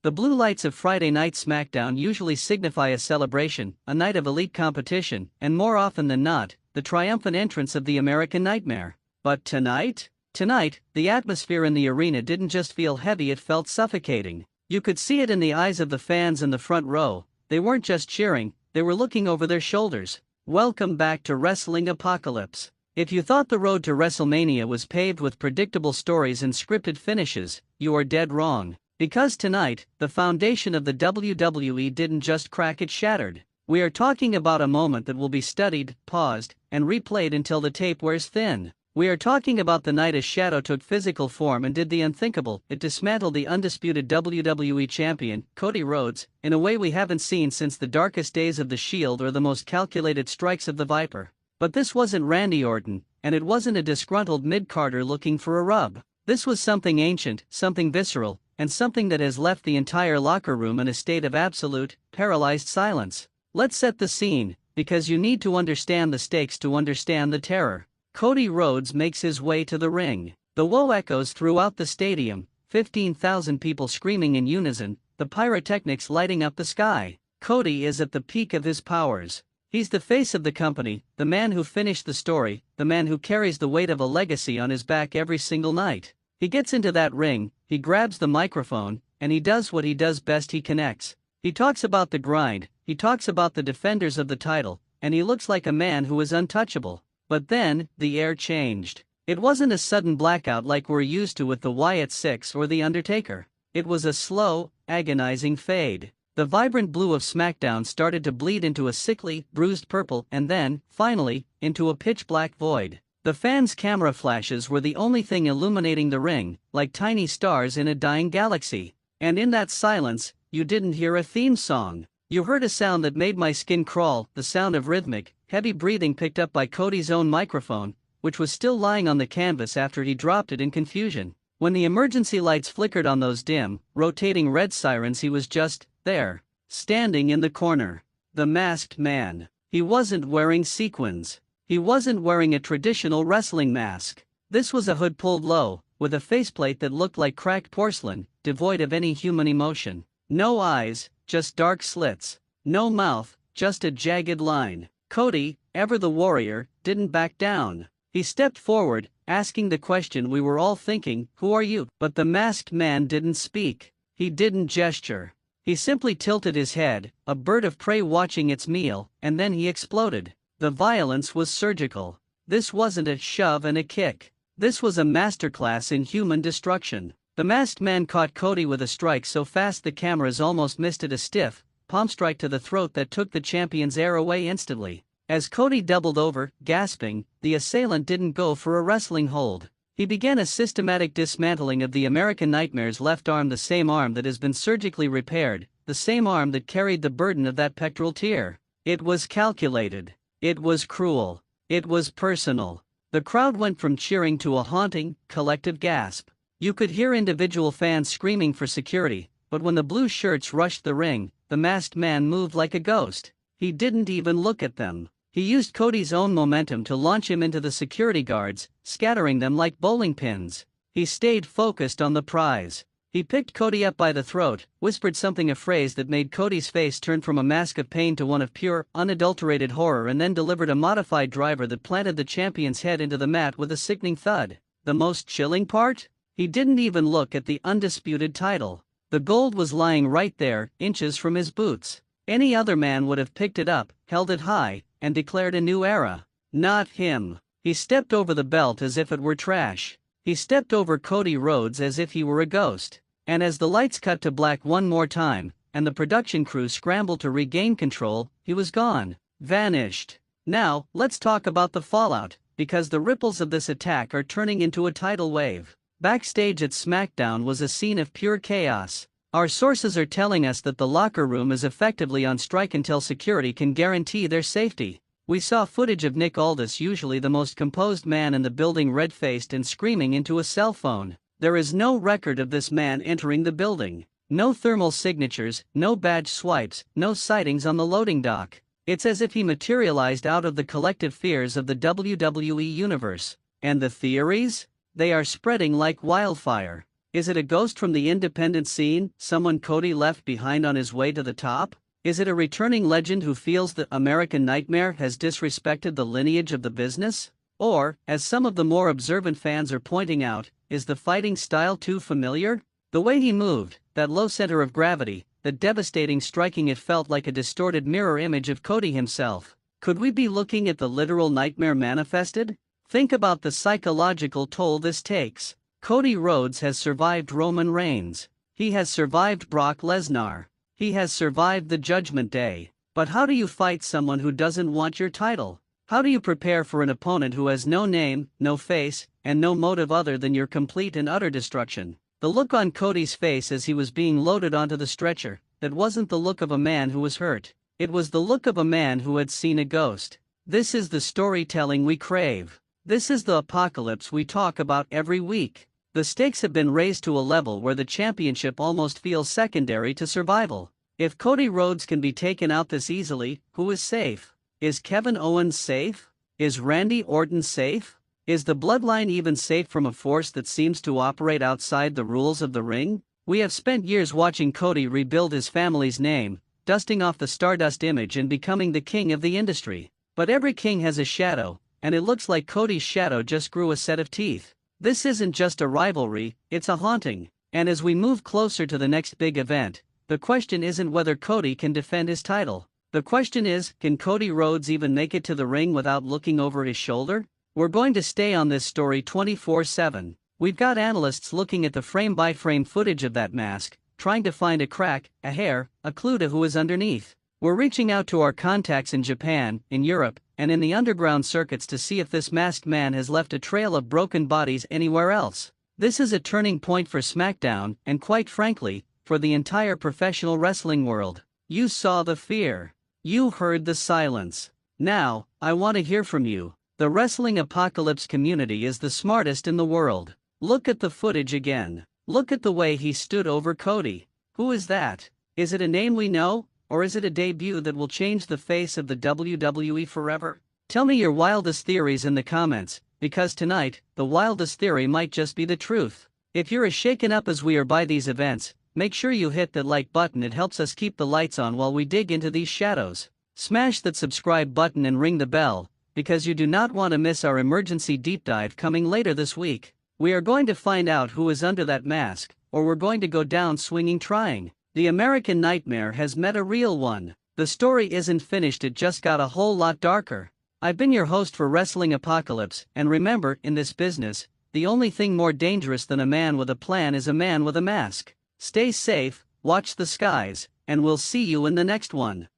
The blue lights of Friday Night SmackDown usually signify a celebration, a night of elite competition, and more often than not, the triumphant entrance of the American Nightmare. But tonight? Tonight, the atmosphere in the arena didn't just feel heavy, it felt suffocating. You could see it in the eyes of the fans in the front row. They weren't just cheering, they were looking over their shoulders. Welcome back to Wrestling Apocalypse. If you thought the road to WrestleMania was paved with predictable stories and scripted finishes, you are dead wrong. Because tonight, the foundation of the WWE didn't just crack, it shattered. We are talking about a moment that will be studied, paused, and replayed until the tape wears thin. We are talking about the night a shadow took physical form and did the unthinkable. It dismantled the undisputed WWE Champion, Cody Rhodes, in a way we haven't seen since the darkest days of the Shield or the most calculated strikes of the Viper. But this wasn't Randy Orton, and it wasn't a disgruntled mid-carder looking for a rub. This was something ancient, something visceral, and something that has left the entire locker room in a state of absolute, paralyzed silence. Let's set the scene, because you need to understand the stakes to understand the terror. Cody Rhodes makes his way to the ring. The woe echoes throughout the stadium, 15,000 people screaming in unison, the pyrotechnics lighting up the sky. Cody is at the peak of his powers. He's the face of the company, the man who finished the story, the man who carries the weight of a legacy on his back every single night. He gets into that ring, he grabs the microphone, and he does what he does best: he connects. He talks about the grind, he talks about the defenders of the title, and he looks like a man who is untouchable. But then, the air changed. It wasn't a sudden blackout like we're used to with the Wyatt Six or The Undertaker. It was a slow, agonizing fade. The vibrant blue of SmackDown started to bleed into a sickly, bruised purple and then, finally, into a pitch-black void. The fans' camera flashes were the only thing illuminating the ring, like tiny stars in a dying galaxy. And in that silence, you didn't hear a theme song. You heard a sound that made my skin crawl, the sound of rhythmic, heavy breathing picked up by Cody's own microphone, which was still lying on the canvas after he dropped it in confusion. When the emergency lights flickered on those dim, rotating red sirens, he was just there, standing in the corner. The masked man. He wasn't wearing sequins. He wasn't wearing a traditional wrestling mask. This was a hood pulled low, with a faceplate that looked like cracked porcelain, devoid of any human emotion. No eyes, just dark slits. No mouth, just a jagged line. Cody, ever the warrior, didn't back down. He stepped forward, asking the question we were all thinking, "Who are you?" But the masked man didn't speak. He didn't gesture. He simply tilted his head, a bird of prey watching its meal, and then he exploded. The violence was surgical. This wasn't a shove and a kick. This was a masterclass in human destruction. The masked man caught Cody with a strike so fast the cameras almost missed it, a stiff, palm strike to the throat that took the champion's air away instantly. As Cody doubled over, gasping, the assailant didn't go for a wrestling hold. He began a systematic dismantling of the American Nightmare's left arm, the same arm that has been surgically repaired, the same arm that carried the burden of that pectoral tear. It was calculated. It was cruel. It was personal. The crowd went from cheering to a haunting, collective gasp. You could hear individual fans screaming for security, but when the blue shirts rushed the ring, the masked man moved like a ghost. He didn't even look at them. He used Cody's own momentum to launch him into the security guards, scattering them like bowling pins. He stayed focused on the prize. He picked Cody up by the throat, whispered something, a phrase that made Cody's face turn from a mask of pain to one of pure, unadulterated horror, and then delivered a modified driver that planted the champion's head into the mat with a sickening thud. The most chilling part? He didn't even look at the undisputed title. The gold was lying right there, inches from his boots. Any other man would have picked it up, held it high, and declared a new era. Not him. He stepped over the belt as if it were trash. He stepped over Cody Rhodes as if he were a ghost. And as the lights cut to black one more time, and the production crew scrambled to regain control, he was gone. Vanished. Now, let's talk about the fallout, because the ripples of this attack are turning into a tidal wave. Backstage at SmackDown was a scene of pure chaos. Our sources are telling us that the locker room is effectively on strike until security can guarantee their safety. We saw footage of Nick Aldis, usually the most composed man in the building, red-faced and screaming into a cell phone. There is no record of this man entering the building. No thermal signatures, no badge swipes, no sightings on the loading dock. It's as if he materialized out of the collective fears of the WWE Universe. And the theories? They are spreading like wildfire. Is it a ghost from the independent scene, someone Cody left behind on his way to the top? Is it a returning legend who feels the American Nightmare has disrespected the lineage of the business? Or, as some of the more observant fans are pointing out, is the fighting style too familiar? The way he moved, that low center of gravity, the devastating striking, it felt like a distorted mirror image of Cody himself. Could we be looking at the literal nightmare manifested? Think about the psychological toll this takes. Cody Rhodes has survived Roman Reigns. He has survived Brock Lesnar. He has survived the Judgment Day. But how do you fight someone who doesn't want your title? How do you prepare for an opponent who has no name, no face, and no motive other than your complete and utter destruction? The look on Cody's face as he was being loaded onto the stretcher, that wasn't the look of a man who was hurt. It was the look of a man who had seen a ghost. This is the storytelling we crave. This is the apocalypse we talk about every week. The stakes have been raised to a level where the championship almost feels secondary to survival. If Cody Rhodes can be taken out this easily, who is safe? Is Kevin Owens safe? Is Randy Orton safe? Is the bloodline even safe from a force that seems to operate outside the rules of the ring? We have spent years watching Cody rebuild his family's name, dusting off the Stardust image and becoming the king of the industry. But every king has a shadow, and it looks like Cody's shadow just grew a set of teeth. This isn't just a rivalry, it's a haunting. And as we move closer to the next big event, the question isn't whether Cody can defend his title. The question is, can Cody Rhodes even make it to the ring without looking over his shoulder? We're going to stay on this story 24/7. We've got analysts looking at the frame-by-frame footage of that mask, trying to find a crack, a hair, a clue to who is underneath. We're reaching out to our contacts in Japan, in Europe, and in the underground circuits to see if this masked man has left a trail of broken bodies anywhere else. This is a turning point for SmackDown, and quite frankly, for the entire professional wrestling world. You saw the fear. You heard the silence. Now, I want to hear from you. The wrestling apocalypse community is the smartest in the world. Look at the footage again. Look at the way he stood over Cody. Who is that? Is it a name we know, or is it a debut that will change the face of the WWE forever? Tell me your wildest theories in the comments, because tonight, the wildest theory might just be the truth. If you're as shaken up as we are by these events, make sure you hit that like button. It helps us keep the lights on while we dig into these shadows. Smash that subscribe button and ring the bell, because you do not want to miss our emergency deep dive coming later this week. We are going to find out who is under that mask, or we're going to go down swinging trying. The American Nightmare has met a real one. The story isn't finished, it just got a whole lot darker. I've been your host for Wrestling Apocalypse, and remember, in this business, the only thing more dangerous than a man with a plan is a man with a mask. Stay safe, watch the skies, and we'll see you in the next one.